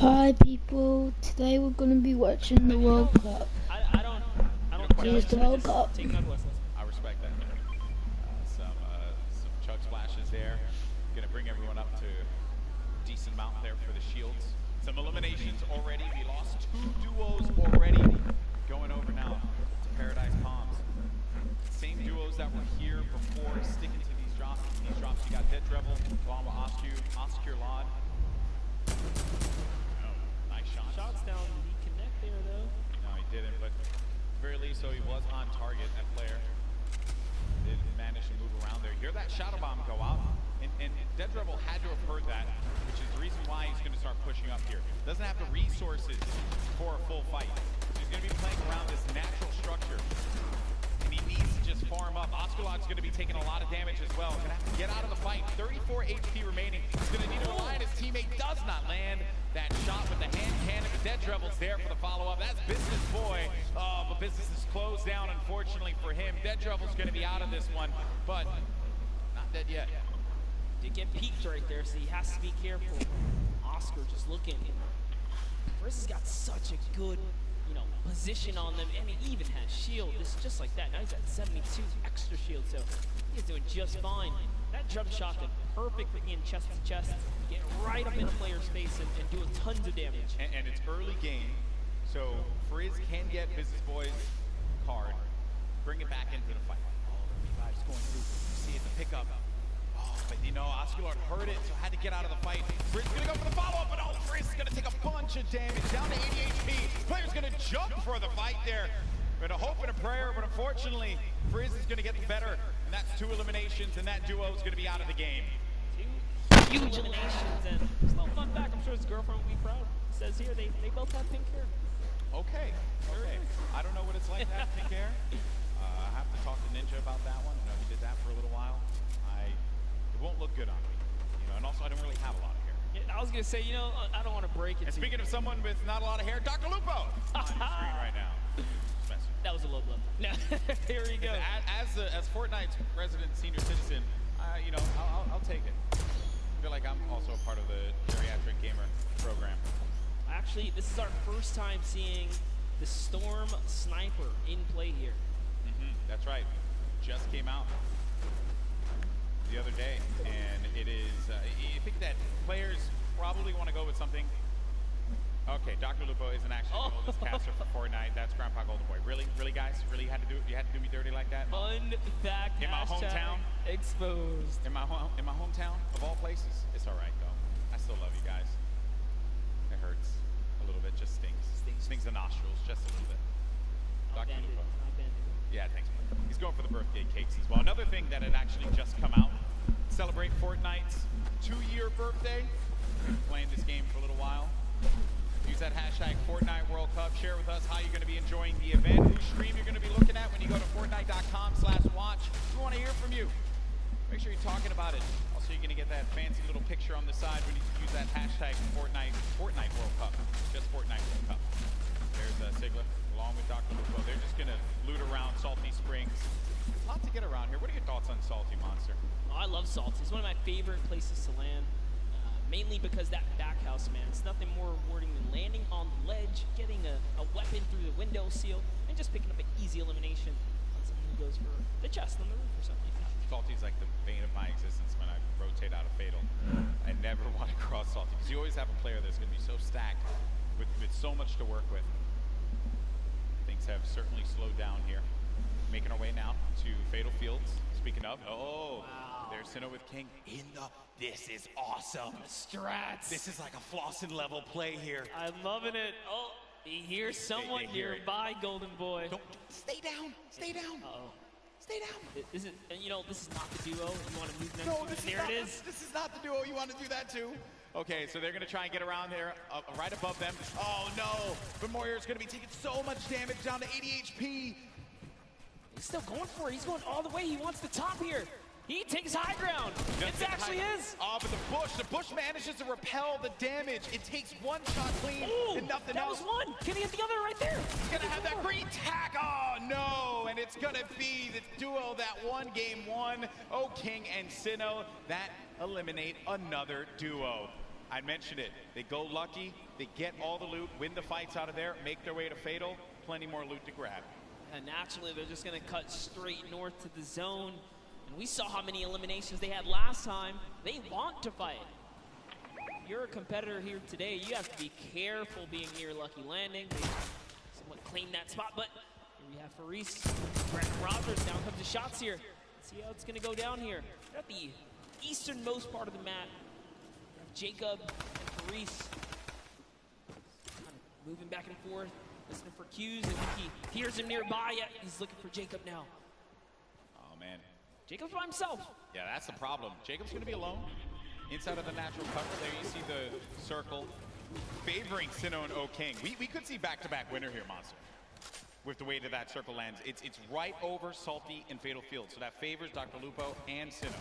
Hi people, today we're going to be watching the World Cup. I don't Here's the World Cup. take mud whistles. I respect that. Some chug splashes there. Gonna bring everyone up to a decent amount there for the shields. Some eliminations already. We lost 2 duos already. Going over now to Paradise Palms. Same duos that were here before, sticking to these drops. You got Dead Rebel, along with Oscar Lod. Oh, nice shot. Shots down. Did he connect there though? No, he didn't, but at the very least, so he was on target, that player. Didn't manage to move around there. Hear that shadow bomb go out, and Dead Rebel had to have heard that, which is the reason why he's going to start pushing up here. Doesn't have the resources for a full fight. He's going to be playing around this natural structure, and he needs to just farm up. Oscarlot's going to be taking a lot of damage as well. Going to have to get out of the fight. 34 HP remaining. He's going to need to rely on his teammate. Does not land that shot with the hand cannon. The Dead Rebel's there for the follow-up. That's Business Boy. Oh, but business is closed down, unfortunately for him. Dead Rebel's going to be out of this one, but not dead yet. Did get peeked right there, so he has to be careful. Oscar just looking. Frizz has got such a good, position on them, and he even has shield. This is just like that. Now he's at 72 extra shield, so he's doing just fine. That jump shot did perfect for being chest to chest, get right up in a player's face and doing tons of damage. And it's early game, so Frizz can get Business Boy's card, bring it back into the fight. Oh, the revive's going through. You see it, the pickup. Oh, but Oscarlot heard it, so had to get out of the fight. Frizz gonna go for the follow-up, but Frizz is gonna take a bunch of damage, down to 80 HP. Player's gonna jump for the fight there. With a hope and a prayer, but unfortunately, Frizz is gonna get the better, and that's 2 eliminations, and that duo is gonna be out of the game. 2 huge eliminations, and just a little fun fact, I'm sure his girlfriend will be proud. It says here, they both have pink hair. Okay. I don't know what it's like to have pink hair. I have to talk to Ninja about that one. I know he did that for a little while. It won't look good on me. And also I don't really have a lot of hair. Yeah, I was gonna say, I don't want to break it. And speaking of someone with not a lot of hair, Dr. Lupo on the screen right now. That was a low blow. No, here we go. As Fortnite's resident senior citizen, I'll take it. I feel like I'm also a part of the geriatric gamer program. Actually, this is our first time seeing the Storm Sniper in play here. That's right. Just came out the other day, and it is, you think that players probably want to go with something. Okay, Dr. Lupo isn't actually the oldest caster for Fortnite. That's Grandpa Golden Boy. Really, guys? Really you had to do me dirty like that? Fun fact. In my hometown? Exposed. In my hometown, of all places? It's all right, though. I still love you guys. It hurts a little bit, just stings. Stings the nostrils, just a little bit. Dr. Lupo. Yeah, thanks. He's going for the birthday cakes as well. Another thing that had actually just come out, celebrate Fortnite's 2-year birthday. Been playing this game for a little while. Use that hashtag Fortnite World Cup. Share with us how you're going to be enjoying the event, whose stream you're going to be looking at when you go to Fortnite.com/watch. We want to hear from you. Make sure you're talking about it. Also, you're going to get that fancy little picture on the side when you use that hashtag Fortnite World Cup. Just Fortnite World Cup. There's Sigla, along with Dr. Lupo. They're just going to loot around Salty Springs. A lot to get around here. What are your thoughts on Salty, Monster? Oh, I love Salty. It's one of my favorite places to land. Mainly because that back house, man, it's nothing more rewarding than landing on the ledge, getting a weapon through the window seal, and just picking up an easy elimination on someone who goes for the chest on the roof or something like that. Salty's like the bane of my existence when I rotate out of Fatal. I never want to cross Salty, because you always have a player that's going to be so stacked with so much to work with. Things have certainly slowed down here. Making our way now to Fatal Fields. Speaking of, wow. There's Sinnoh with King in the. This is awesome. Strats. This is like a Flossin level play here. I'm loving it. Oh, he hears someone nearby, Golden Boy. Don't stay down. Stay down. Stay down. This is not the duo. You want to move next? No, This is not the duo. You want to do that too? Okay, so they're going to try and get around there, right above them. Oh no! But Moyer's going to be taking so much damage, down to 80 HP. He's still going for it. He's going all the way. He wants the top here. He takes high ground. It actually is. Oh, but the bush manages to repel the damage. It takes one shot clean and nothing else. That was one. Can he hit the other right there? He's going to have that green tack. Oh, no. And it's going to be the duo that won game 1. Oh, King and Sinnoh. That eliminate another duo. I mentioned it. They go lucky, they get all the loot, win the fights out of there, make their way to Fatal, plenty more loot to grab. And naturally, they're just going to cut straight north to the zone. And we saw how many eliminations they had last time. They want to fight. If you're a competitor here today, you have to be careful being near Lucky Landing. They somewhat claimed that spot, but here we have Faris, Brandon Rogers. Down comes the shots here. Let's see how it's going to go down here. They're at the easternmost part of the map. We have Jacob and Faris kind of moving back and forth, listening for cues. I think he hears him nearby. Yeah, he's looking for Jacob now. Oh, man. Jacob's by himself. Yeah, that's the problem. Jacob's going to be alone inside of the natural cover. There you see the circle favoring Sinnoh and O-King. We could see back-to-back winner here, Monster, with the way that that circle lands. It's right over Salty and Fatal Field, so that favors Dr. Lupo and Sinnoh.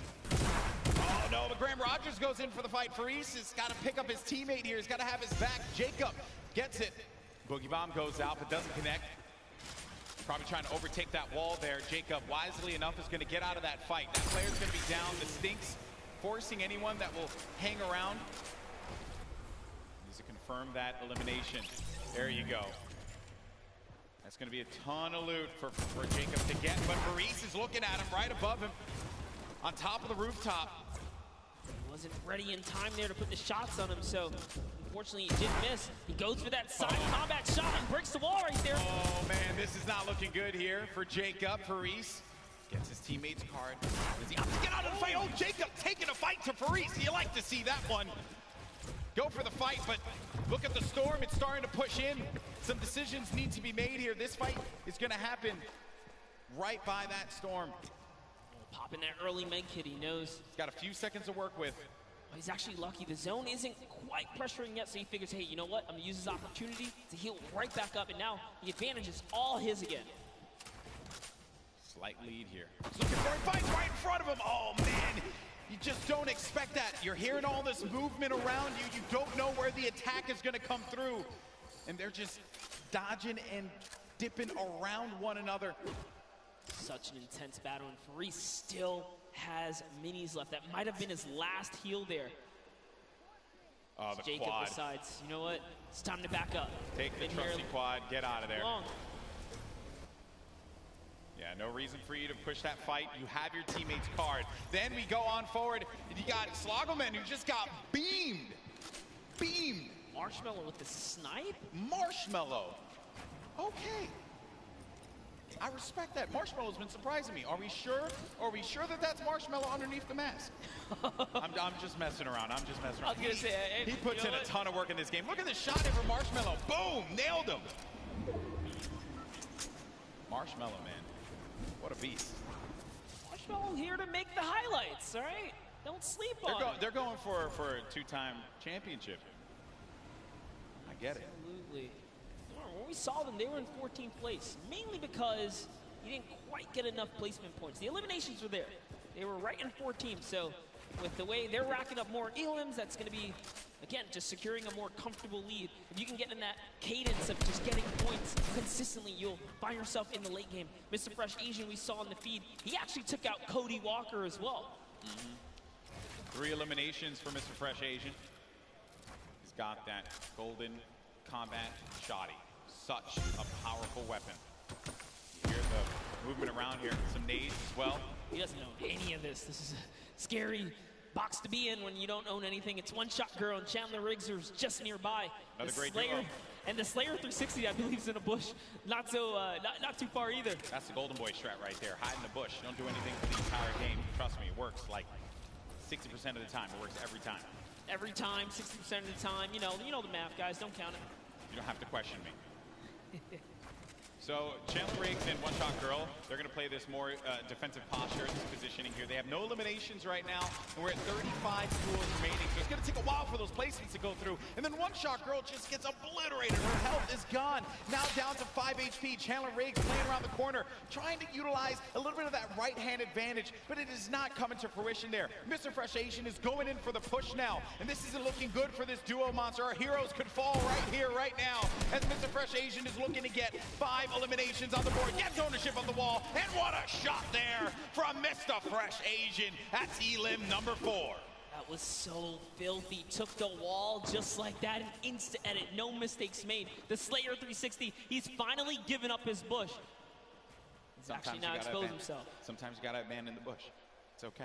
Oh, no, but Graham Rogers goes in for the fight. Faris has got to pick up his teammate here. He's got to have his back. Jacob gets it. Boogie Bomb goes out, but doesn't connect. Probably trying to overtake that wall there. Jacob, wisely enough, is going to get out of that fight. That player's going to be down. The Stinks forcing anyone that will hang around. Needs to confirm that elimination. There you go. That's going to be a ton of loot for Jacob to get, but Faris is looking at him right above him on top of the rooftop. He wasn't ready in time there to put the shots on him, so unfortunately he did miss. He goes for that side combat shot and breaks the wall right there. Oh man, this is not looking good here for Jacob. Faris gets his teammate's card. Does he have to get out of the fight? Oh, Jacob taking a fight to Faris. You like to see that one. Go for the fight, but look at the storm. It's starting to push in. Some decisions need to be made here. This fight is going to happen right by that storm. Popping that early med kit, he knows. He's got a few seconds to work with. Well, he's actually lucky. The zone isn't quite pressuring yet, so he figures, hey, you know what? I'm going to use this opportunity to heal right back up, and now the advantage is all his again. Slight lead here. He's looking for a fight right in front of him. Oh, man. You just don't expect that. You're hearing all this movement around you. You don't know where the attack is going to come through. And they're just dodging and dipping around one another. Such an intense battle, and Faris still has minis left. That might have been his last heal there. Oh, the Jacob quad. decides, you know what? It's time to back up. Take the trusty quad, get out of there. Long. Yeah, no reason for you to push that fight. You have your teammate's card. Then we go on forward. You got Slogoman, who just got beamed. Beamed. Marshmallow with the snipe? Marshmallow. Okay. I respect that. Marshmallow's been surprising me. Are we sure? Are we sure that that's Marshmallow underneath the mask? I'm just messing around. I'm just messing around. I was gonna say, he puts in a ton of work in this game. Look at this shot here for Marshmallow. Boom! Nailed him. Marshmallow, man. What a beast. Marshmallow here to make the highlights, all right? Don't sleep on it. They're going for a two-time championship. I get it. Absolutely. When we saw them, they were in 14th place, mainly because you didn't quite get enough placement points. The eliminations were there. They were right in 14th, so with the way they're racking up more elims, that's going to be, again, just securing a more comfortable lead. If you can get in that cadence of just getting points consistently, you'll find yourself in the late game. Mr. Fresh Asian, we saw in the feed, he actually took out Cody Walker as well. 3 eliminations for Mr. Fresh Asian. He's got that golden combat shoddy. Such a powerful weapon. You hear the movement around here. Some nades as well. He doesn't know any of this. This is a scary box to be in when you don't own anything. It's One Shot Girl and Chandler Riggs, who's just nearby. Another great Slayer, duo. and the Slayer 360, I believe, is in a bush. Not too far either. That's the Golden Boy strat right there. Hide in the bush. Don't do anything for the entire game. Trust me, it works like 60% of the time. It works every time. Every time, 60% of the time. You know the math, guys. Don't count it. You don't have to question me. So Chandler Riggs and One Shot Girl, they're going to play this more defensive posture, this positioning here. They have no eliminations right now, and we're at 35 duels remaining. So it's going to take a while for those placements to go through. And then One Shot Girl just gets obliterated. Her health is gone. Now down to 5 HP. Chandler Riggs playing around the corner, trying to utilize a little bit of that right-hand advantage, but it is not coming to fruition there. Mr. Fresh Asian is going in for the push now, and this isn't looking good for this duo, Monster. Our heroes could fall right here, right now, as Mr. Fresh Asian is looking to get 5 eliminations on the board, gets ownership of the wall, and what a shot there from Mr. Fresh Asian. That's elim number 4. That was so filthy. Took the wall just like that. An instant edit. No mistakes made. The Slayer 360. He's finally given up his bush. He's actually now exposed himself. Sometimes you got to abandon the bush. It's okay.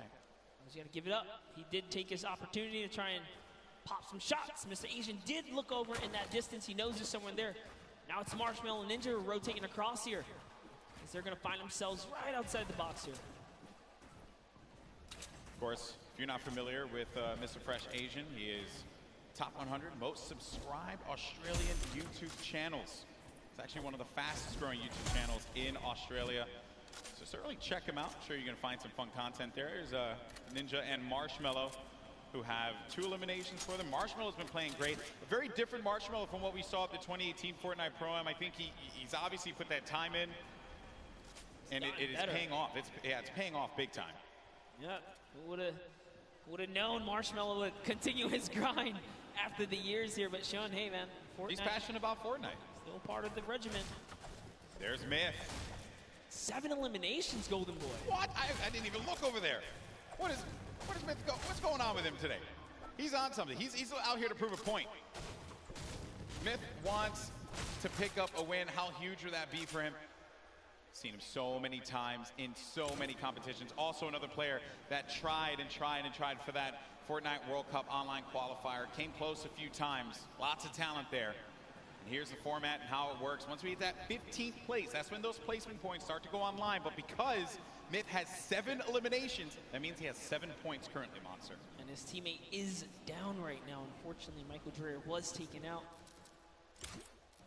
He's got to give it up. He did take his opportunity to try and pop some shots. Mr. Asian did look over in that distance. He knows there's someone there. Now it's Marshmallow and Ninja rotating across here, as they're going to find themselves right outside the box here. Of course, if you're not familiar with Mr. Fresh Asian, he is top 100 most subscribed Australian YouTube channels. It's actually one of the fastest growing YouTube channels in Australia. So certainly check him out. I'm sure you're going to find some fun content there. There's Ninja and Marshmallow, who have 2 eliminations for them. Marshmallow's been playing great. A very different Marshmallow from what we saw at the 2018 Fortnite Pro-Am. I think he's obviously put that time in, and it is paying off. It's paying off big time. Yeah, would have known Marshmallow would continue his grind after the years here, but Sean, hey man, Fortnite. He's passionate about Fortnite. Still part of the regiment. There's Myth. 7 eliminations, Golden Boy. What? I didn't even look over there. What is Myth what's going on with him today? He's on something. He's out here to prove a point. Myth wants to pick up a win. How huge would that be for him? Seen him so many times in so many competitions. Also another player that tried for that Fortnite World Cup online qualifier. Came close a few times. Lots of talent there. And here's the format and how it works. Once we hit that 15th place, that's when those placement points start to go online. But because Myth has 7 eliminations, that means he has 7 points currently, Monster. And his teammate is down right now. Unfortunately, Michael Dreyer was taken out.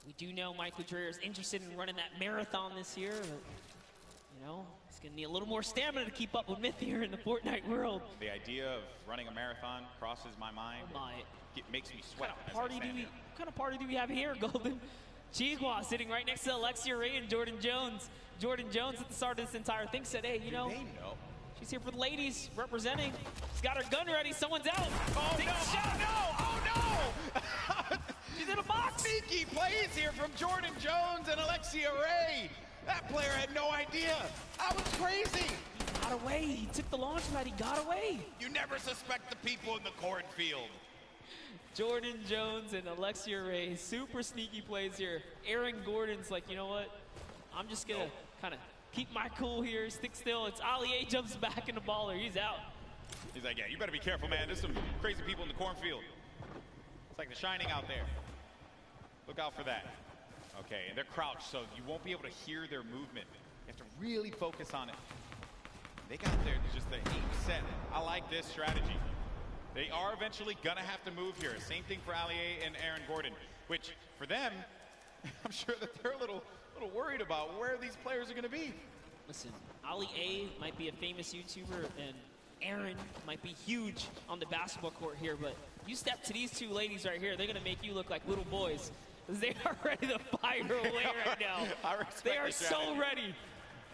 We do know Michael Dreyer is interested in running that marathon this year. But, you know, he's going to need a little more stamina to keep up with Myth here in the Fortnite world. The idea of running a marathon crosses my mind. Oh my. It makes me sweat. What kind of party do we have here, Golden? Chigua sitting right next to Alexia Ray and Jordan Jones. Jordan Jones at the start of this entire thing said, hey, you know, she's here for the ladies representing. She's got her gun ready. Someone's out. Oh, Take no. a shot. Oh, no. She's in a box. Sneaky plays here from Jordan Jones and Alexia Ray. That player had no idea. That was crazy. He got away. He took the launch pad. He got away. You never suspect the people in the cornfield. Jordan Jones and Alexia Ray, super sneaky plays here. Aaron Gordon's like, you know what? I'm just going to kind of keep my cool here, stick still. It's Ali A jumps back in the baller. He's out. He's like, yeah, you better be careful, man. There's some crazy people in the cornfield. It's like The Shining out there. Look out for that. Okay, and they're crouched, so you won't be able to hear their movement. You have to really focus on it. They got just the aim set. I like this strategy. They are eventually gonna have to move here. Same thing for Ali A and Aaron Gordon, which for them, I'm sure that they're a little worried about where these players are gonna be. Listen, Ali A might be a famous YouTuber, and Aaron might be huge on the basketball court here, but you step to these 2 ladies right here, they're gonna make you look like little boys. They are ready to fire away right now. They are so ready.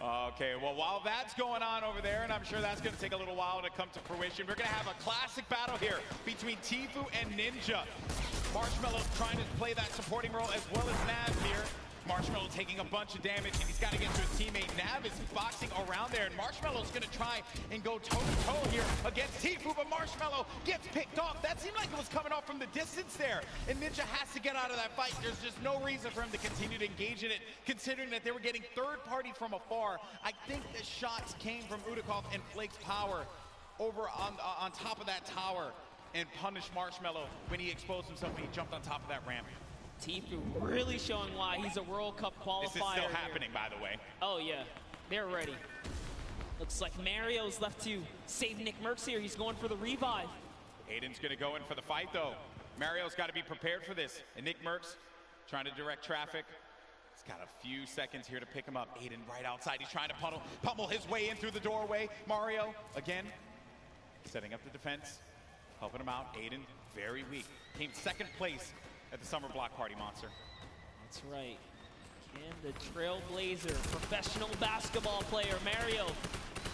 Okay, well, while that's going on over there, and I'm sure that's going to take a little while to come to fruition, we're going to have a classic battle here between Tfue and Ninja. Marshmallow's trying to play that supporting role as well as Nav here. Marshmallow taking a bunch of damage, and he's got to get to his teammate. Nav is boxing around there, and Marshmallow's going to try and go toe-to-toe here against Tfue, but Marshmallow gets picked off. That seemed like it was coming off from the distance there, and Ninja has to get out of that fight. There's just no reason for him to continue to engage in it, considering that they were getting third-party from afar. I think the shots came from Udakov and Flake's power over on top of that tower and punished Marshmallow when he exposed himself and he jumped on top of that ramp. Tfue really showing why he's a World Cup qualifier. This is still happening, by the way. Oh, yeah. They're ready. Looks like Mario's left to save Nick Merckx here. He's going for the revive. Aiden's going to go in for the fight, though. Mario's got to be prepared for this. And Nick Merckx trying to direct traffic. He's got a few seconds here to pick him up. Aiden right outside. He's trying to pummel his way in through the doorway. Mario, again, setting up the defense, helping him out. Aiden, very weak. Came second place at the Summer Block Party, Monster. That's right. Can the Trailblazer, professional basketball player, Mario,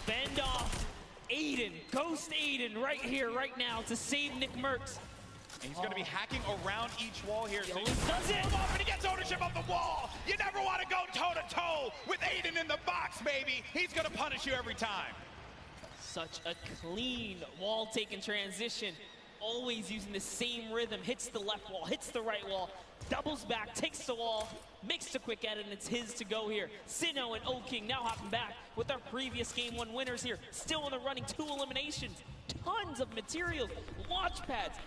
fend off Aiden, ghost Aiden right here, right now to save Nick Merckx. And he's going to be hacking around each wall here. So he does it! Up and he gets ownership of the wall. You never want to go toe-to-toe with Aiden in the box, baby. He's going to punish you every time. Such a clean wall taken transition. Always using the same rhythm. Hits the left wall, hits the right wall, doubles back, takes the wall, makes the quick edit, and it's his to go here. Sinnoh and O-King now hopping back with our previous Game 1 winners here. Still in the running, 2 eliminations. Tons of materials, launch pads,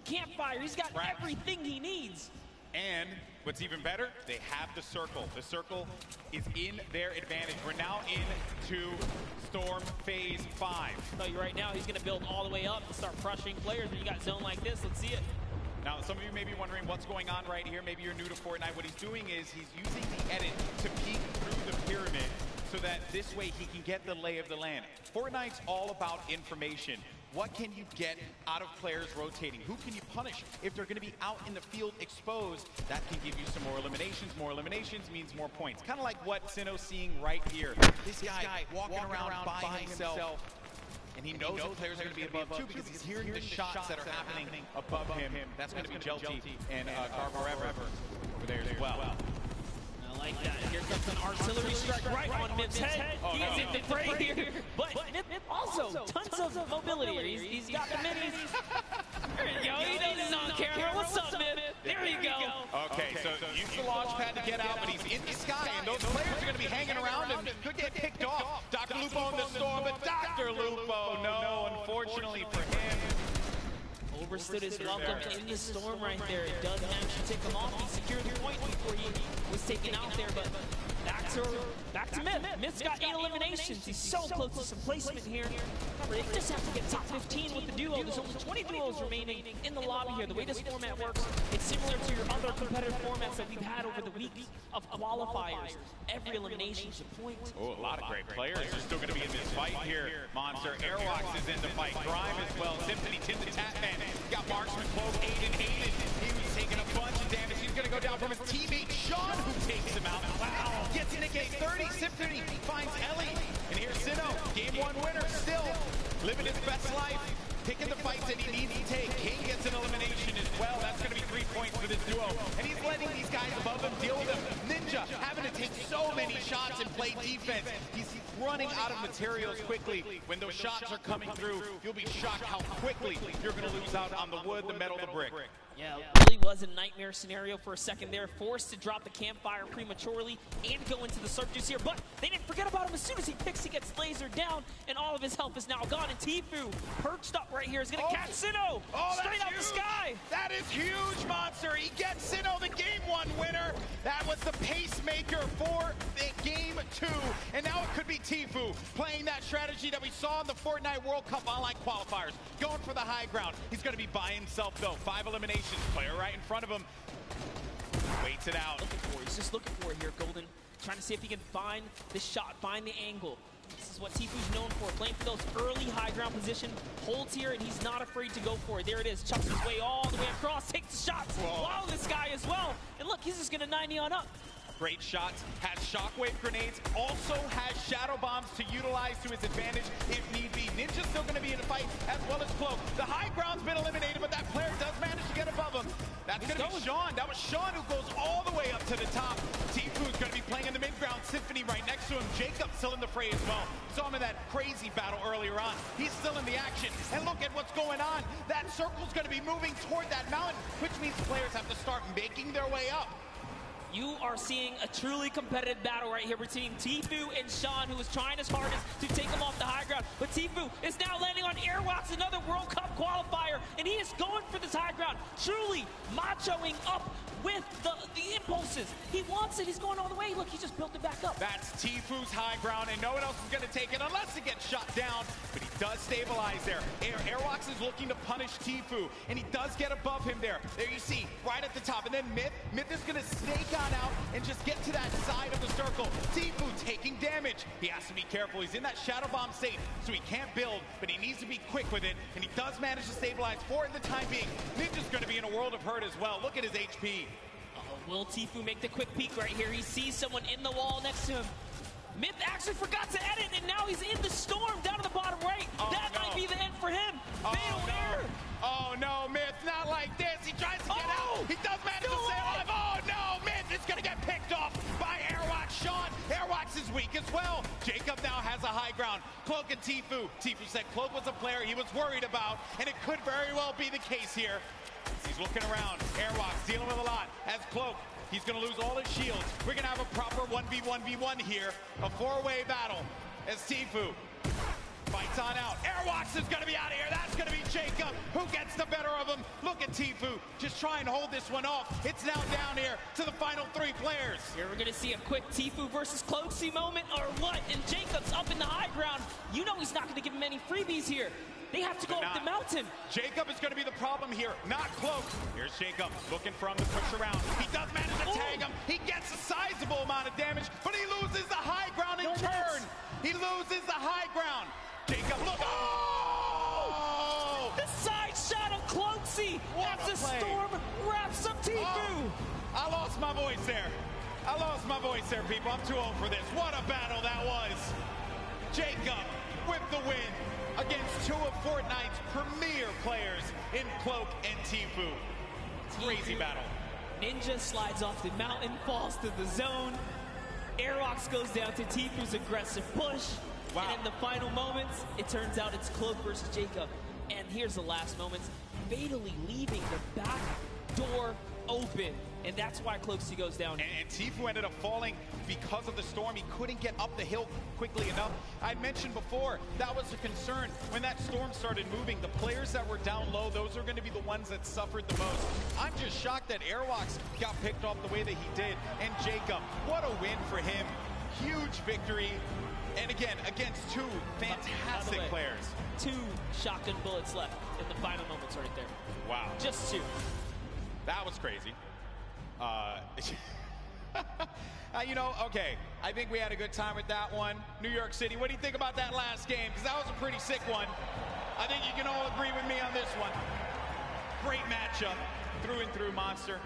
campfire. He's got everything he needs. And what's even better, they have the circle. The circle is in their advantage. We're now into Storm Phase 5. I'll tell you right now, he's going to build all the way up and start crushing players. When you got zone like this, let's see it. Now, some of you may be wondering what's going on right here. Maybe you're new to Fortnite. What he's doing is he's using the edit to peek through the pyramid so that this way he can get the lay of the land. Fortnite's all about information. What can you get out of players rotating? Who can you punish if they're going to be out in the field exposed? That can give you some more eliminations. More eliminations means more points. Kind of like what Sinnoh's seeing right here. This guy walking around by himself. And he knows the players are going to be above too because he's hearing the shots that are happening above him. That's going to be Jelty and Garbo over there as well. I like that. Here comes an artillery strike right on Mip's head. He is in the fray here. But Mip also tons of mobility. He's got the minis. There you go. He does it on camera. What's up, Mip? There you go. Okay, so use the launch pad to get out, but he's in the sky, and those players are going to be hanging around and could get picked off. Dr. Lupo in the storm, but Dr. Lupo, no, unfortunately for him. Overstood his welcome in the storm right there. It does manage to take him off. He secured the point before he was taken out there, but back to Mip. Mip's got 8 eliminations. He's so close to some placement here. Remember, they just have to get top 15 with the duo. There's only 20 duos remaining in the lobby here. The way this format works, it's similar to your other competitive formats that we've had over the weeks of qualifiers. Every elimination is a point. Oh, a lot of great players are still going to be in this fight here. Monster Airwalks is in the fight. Grime as well. Symphony, Tim the Tatman. Got Marksman, Clove, Aiden. He was taking a bunch of damage. He's going to go down from his teammate, Sean, who takes him out. Wow. Gets Nick 30. Symphony finds Ellie. And here's Sinnoh, Game 1 winner still. Living his best life. Picking the fights that he needs to take. King gets an elimination as well. That's going to be 3 points for this duo. And he's letting these guys above him deal with him. Ninja having to take so many shots and play defense. He's running out of materials quickly. When those shots are coming through, you'll be shocked how quickly you're going to lose out on the wood, the metal, the brick. Yeah, it really was a nightmare scenario for a second there. Forced to drop the campfire prematurely and go into the surf juice here. But they didn't forget about him. As soon as he picks, he gets lasered down, and all of his health is now gone. And Tfue, perched up right here, is going to catch Sinnoh straight out the sky. That is huge, Monster. He gets Sinnoh, the Game 1 winner. That was the pacemaker for the Game 2. And now it could be Tfue playing that strategy that we saw in the Fortnite World Cup online qualifiers. Going for the high ground. He's going to be by himself, though. 5 eliminations. Player right in front of him. Waits it out. He's just looking for it here, Golden. Trying to see if he can find the shot, find the angle. This is what Tfue's known for, playing for those early high ground position. Holds here, and he's not afraid to go for it. There it is. Chucks his way all the way across, takes the shots. Wow, this guy as well. And look, he's just going to 90 on up. Great shots, has shockwave grenades, also has shadow bombs to utilize to his advantage if need be. Ninja's still going to be in the fight, as well as Cloak. The high ground's been eliminated, but that player does manage to get above him. That's going to be Sean. That was Sean who goes all the way up to the top. Tfue's going to be playing in the mid-ground. Symphony right next to him. Jacob still in the fray as well. Saw him in that crazy battle earlier on. He's still in the action. And look at what's going on. That circle's going to be moving toward that mountain, which means players have to start making their way up. You are seeing a truly competitive battle right here between Tfue and Sean, who is trying his hardest to take him off the high ground. But Tfue is now landing on Airwalks, another World Cup qualifier, and he is going for this high ground, truly machoing up with the impulses. He wants it. He's going all the way. Look, he just built it back up. That's Tfue's high ground, and no one else is going to take it unless it gets shot down. But he does stabilize there. Airwalks is looking to punish Tfue, and he does get above him there. There you see, right at the top. And then Myth is going to snake on out and just get to that side of the circle. Tfue taking damage. He has to be careful. He's in that shadow bomb state, so he can't build, but he needs to be quick with it, and he does manage to stabilize for the time being. Ninja's going to be in a world of hurt as well. Look at his HP. Will Tfue make the quick peek right here? He sees someone in the wall next to him. Myth actually forgot to edit, and now he's in the storm down to the bottom right. That might be the end for him. Fatal error. Oh no, Myth, not like this. He tries to get out. He does manage to stay alive. Oh no, Myth is going to get picked off by Airwalks. Sean, Airwalks is weak as well. Jacob now now has a high ground. Cloak and Tfue. Tfue said Cloak was a player he was worried about, and it could very well be the case here. He's looking around. Airwalks dealing with a lot. As Cloak, he's going to lose all his shields. We're going to have a proper 1v1v1 here. A four-way battle as Tfue fights on out. Airwalks is going to be out of here. That's going to be Jacob. Who gets the better of him? Look at Tfue. Just try and hold this one off. It's now down here to the final three players. Here we're going to see a quick Tfue versus Cloaksy moment or what? And Jacob's up in the high ground. You know he's not going to give him any freebies here. They have to go up the mountain. Jacob is going to be the problem here, not Cloak. Here's Jacob looking for him to push around. He does manage to tag him. He gets a sizable amount of damage, but he loses the high ground in turn. He loses the high ground. Jacob, look. Oh! The side shot of Cloaksy as the storm wraps up Tfue. Oh, I lost my voice there. I lost my voice there, people. I'm too old for this. What a battle that was. Jacob with the win against two of Fortnite's premier players in Cloak and Tfue. Crazy battle. Ninja slides off the mountain, falls to the zone. Airwalks goes down to Tfue's aggressive push. Wow. And in the final moments, it turns out it's Cloak versus Jacob. And here's the last moments, fatally leaving the back door open. And that's why Cloaksy goes down. And Tfue ended up falling because of the storm. He couldn't get up the hill quickly enough. I mentioned before, that was a concern. When that storm started moving, the players that were down low, those are going to be the ones that suffered the most. I'm just shocked that Airwalks got picked off the way that he did. And Jacob, what a win for him. Huge victory. And again, against two fantastic players. 2 shotgun bullets left in the final moments right there. Wow. Just 2. That was crazy. You know, okay, I think we had a good time with that one. New York City, what do you think about that last game? Because that was a pretty sick one. I think you can all agree with me on this one. Great matchup, through and through monster.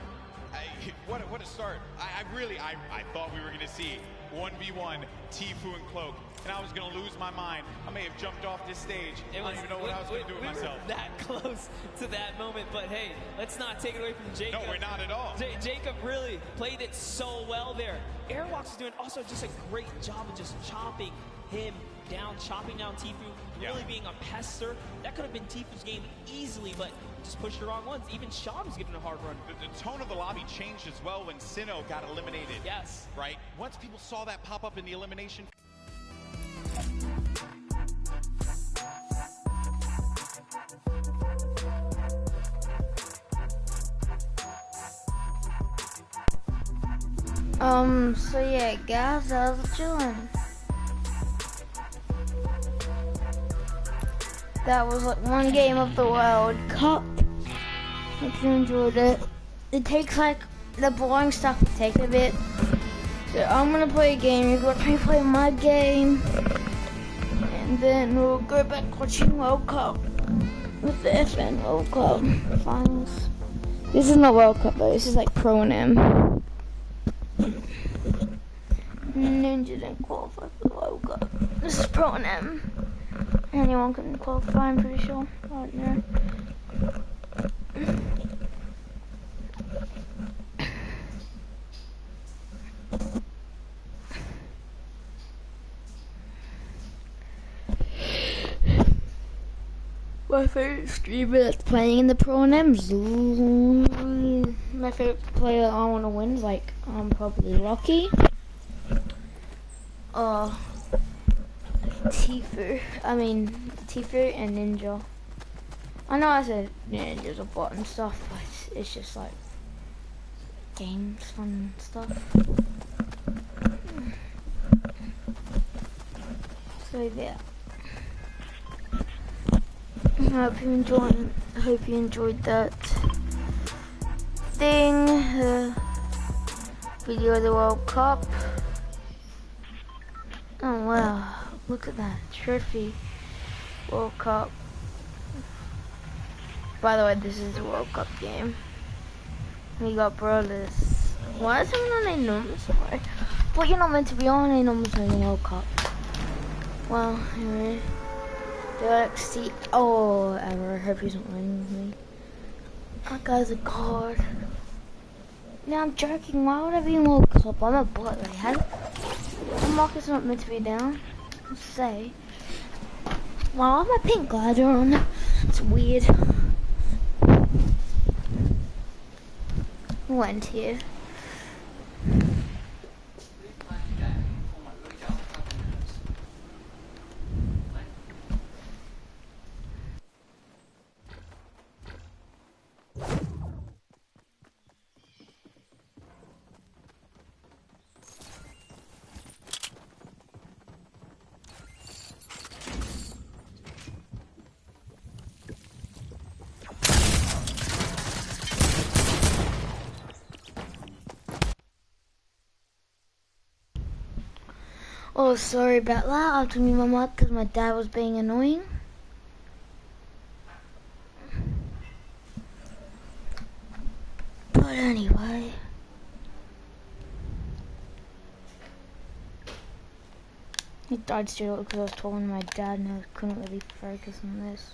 What a start. I thought we were going to see 1v1 Tfue and Cloak, and I was going to lose my mind. I may have jumped off this stage. I don't even know what I was going to do with myself. We were that close to that moment, but hey, let's not take it away from Jacob. No, we're not at all. Jacob really played it so well there. Airwalks is doing also just a great job of just chopping him down, chopping down Tfue, really being a pester. That could have been Tfue's game easily, but just pushed the wrong ones. Even Sean was giving a hard run. The tone of the lobby changed as well when Sinnoh got eliminated. Yes. Right? Once people saw that pop up in the elimination. So yeah, guys, I was chilling. That was like one game of the World Cup. Hope you enjoyed it. It takes like, the boring stuff will take a bit. So I'm gonna play a game, you're gonna play my game. And then we'll go back watching World Cup. With the FN World Cup finals. This isn't the World Cup though, this is like Pro and M. Ninja didn't qualify for the World Cup. This is Pro and M. Anyone can qualify, I'm pretty sure. I don't know. My favorite streamer that's playing in the Pro and M's. My favorite player I want to win is like probably Rocky. Tfue and Ninja. I know I said Ninja's a bot and stuff, but it's just like games, fun stuff. So yeah. I hope you enjoyed that thing, video of the World Cup. Oh wow, look at that trophy, World Cup. By the way, this is the World Cup game. We got brothers. Why is someone on a numbers? But you're not meant to be on a numbers in the World Cup. Well, anyway. XT. Oh, ever. I hope he's not winning with me. That guy's a god. No, I'm joking. Why would I be in World Cup? I'm a bot. Like, how? The market's not meant to be down. say. Well, I have my pink glider on. It's weird. Went here. Oh, sorry about that. I have to mute my mic because my dad was being annoying. But anyway. He died straight up because I was talking to my dad and I couldn't really focus on this.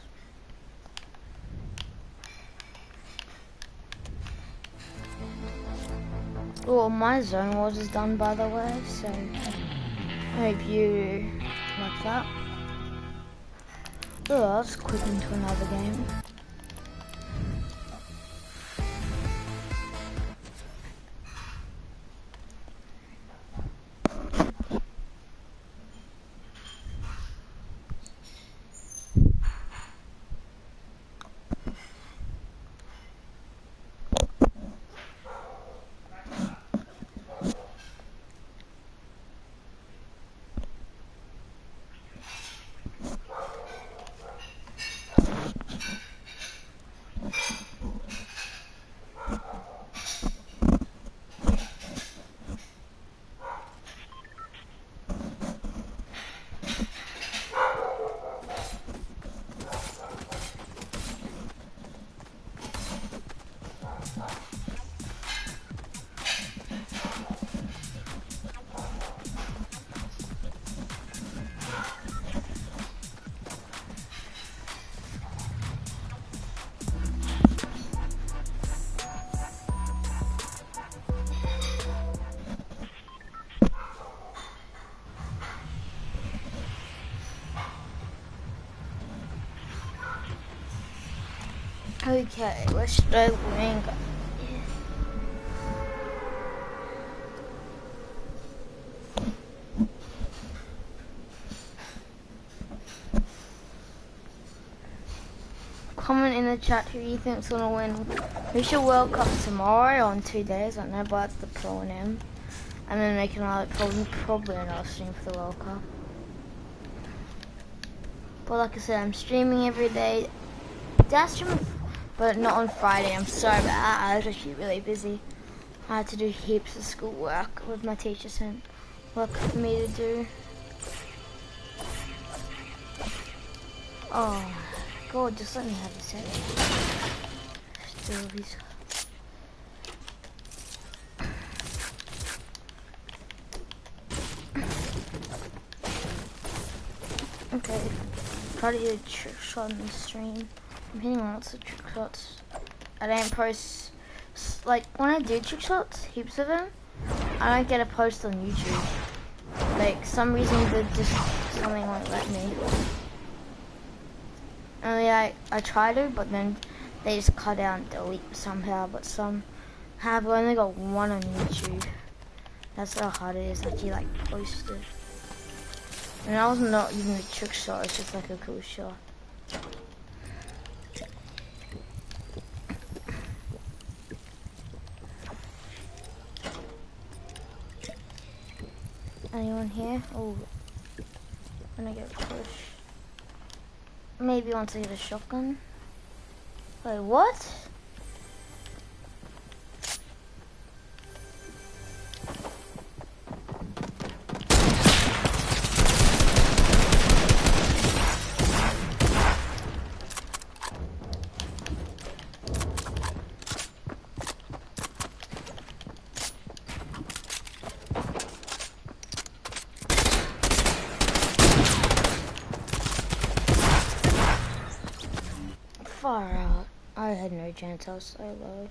Well, my zone wars is done, by the way, so I hope you like that. Oh, let's quit into another game. Okay, let's start going. Comment in the chat who you think's gonna win. We should World Cup tomorrow or in 2 days. I don't know, but it's the Pro and M. And then make another probably another stream for the World Cup. But like I said, I'm streaming every day. That's streaming, but not on Friday. I'm sorry about that. I was actually really busy. I had to do heaps of school work with my teacher sent work for me to do. Oh God, just let me have a second. Still these. Okay, try to do a trick shot in the stream. I'm hitting lots of trick shots. I don't post, like, when I do trick shots, heaps of them, I don't get a post on YouTube. Like, some reason something won't let me. I try to, but then they just cut out and delete somehow, but some have only got one on YouTube. That's how hard it is to actually, like, post it. And that was not even a trick shot, it's just like a cool shot. Anyone here? Oh, I'm gonna get pushed. Maybe once I get a shotgun. Wait, what? Far out. I had no chance, I was so low.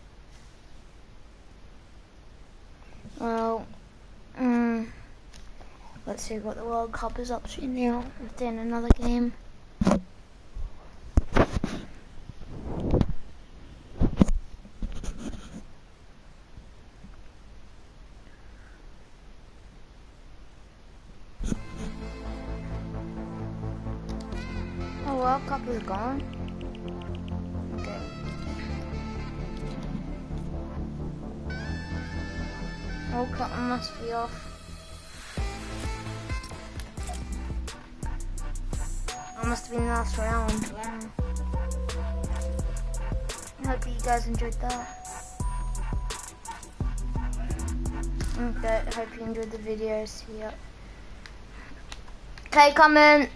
Well, Let's see what the World Cup is up to now. Within another game. Oh, World Cup is gone. Okay. World Cup must be off. That must have been the last round. Wow. I hope you guys enjoyed that. Okay, I hope you enjoyed the video. See ya. Okay, comment.